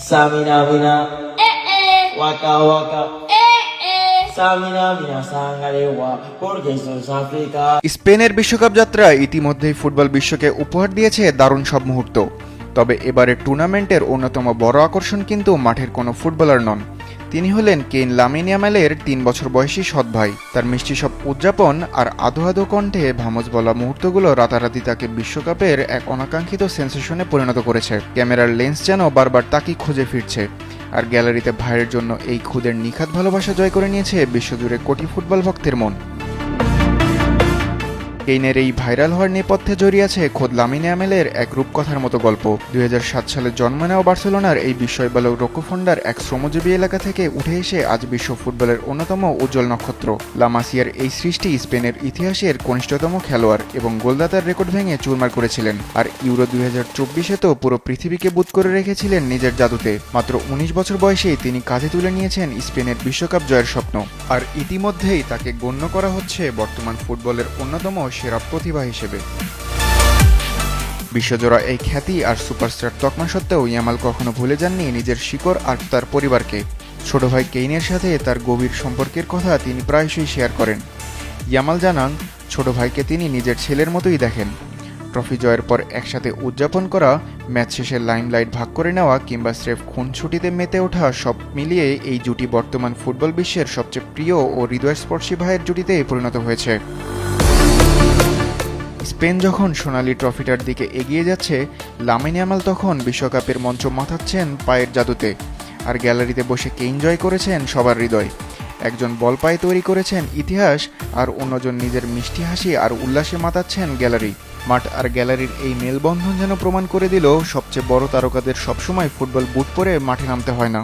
Samina mina, waka waka, Samina mina sangarewa, porque sos Africa. স্পেনের বিশ্বকাপ যাত্রা ইতিমধ্যেই ফুটবল বিশ্বকে উপহার দিয়েছে দারুণ সব মুহূর্ত। তবে এবারের টুর্নামেন্টের অন্যতম বড় আকর্ষণ কিন্তু মাঠের কোনো ফুটবলার নন, তিনি হলেন কেইন লামিন ইয়ামালের ৩ বছর বয়সী সৎ ভাই। তার মিষ্টি সব উদযাপন আর আধো আধো কণ্ঠে ভামজ বলা মুহূর্তগুলো রাতারাতি তাকে বিশ্বকাপের এক অনাকাঙ্ক্ষিত সেন্সেশনে পরিণত করেছে। ক্যামেরার লেন্স যেন বারবার তাকেই খুঁজে ফিরছে, আর গ্যালারিতে ভাইয়ের জন্য এই খুদের নিখাত ভালোবাসা জয় করে নিয়েছে বিশ্বজুড়ে কোটি ফুটবল ভক্তের মন। কেইনের এই ভাইরাল হওয়ার নেপথ্যে জড়িয়ে আছে খোদ লামিন ইয়ামালের এক রূপকথার মতো গল্প। ২০০৭ সালে জন্ম নেওয়া বার্সেলোনার এই বিস্ময়বালক রোকোফন্ডার এক শ্রমজীবী এলাকা থেকে উঠে এসে আজ বিশ্ব ফুটবলের অন্যতম উজ্জ্বল নক্ষত্র। লা মাসিয়ার এই সৃষ্টি স্পেনের ইতিহাসের কনিষ্ঠতম খেলোয়াড় এবং গোলদাতার রেকর্ড ভেঙে চুরমার করেছিলেন। আর ইউরো ২০২৪-এ তো পুরো পৃথিবীকে বুঁদ করে রেখেছিলেন নিজের জাদুতে। মাত্র ১৯ বছর বয়সেই তিনি কাঁধে তুলে নিয়েছেন স্পেনের বিশ্বকাপ জয়ের স্বপ্ন, আর ইতিমধ্যেই তাকে গণ্য করা হচ্ছে বর্তমান ফুটবলের অন্যতম সেরা প্রতিভা হিসেবে। বিশ্বজোড়া এই খ্যাতি আর সুপারস্টার তকমা সত্ত্বেও ইয়ামাল কখনো ভুলে যাননি নিজের শিকড় আর তার পরিবারকে। ছোট ভাই কেইনের সাথে তার গভীর সম্পর্কের কথা তিনি প্রায়শই শেয়ার করেন। ইয়ামাল জানান, ছোট ভাইকে তিনি নিজের ছেলের মতোই দেখেন। ট্রফি জয়ের পর একসাথে উদযাপন করা, ম্যাচ শেষে লাইমলাইট ভাগ করে নেওয়া কিংবা স্রেফ খুনছুটিতে মেতে ওঠা, সব মিলিয়ে এই জুটি বর্তমান ফুটবল বিশ্বের সবচেয়ে প্রিয় ও হৃদয়স্পর্শী ভাইয়ের জুটিতে পরিণত হয়েছে। স্পেন যখন সোনালি ট্রফিটার দিকে এগিয়ে যাচ্ছে, লামিন ইয়ামাল তখন বিশ্বকাপের মঞ্চ মাথাচ্ছেন পায়ের জাদুতে। আর গ্যালারিতে বসে কেইন জয় করেছেন সবার হৃদয়। একজন বল পায়ে তৈরি করেছেন ইতিহাস, আর অন্যজন নিজের মিষ্টি হাসি আর উল্লাসে মাতাচ্ছেন গ্যালারি। মাঠ আর গ্যালারির এই মেলবন্ধন যেন প্রমাণ করে দিল, সবচেয়ে বড় তারকাদের সবসময় ফুটবল বুট পরে মাঠে নামতে হয় না।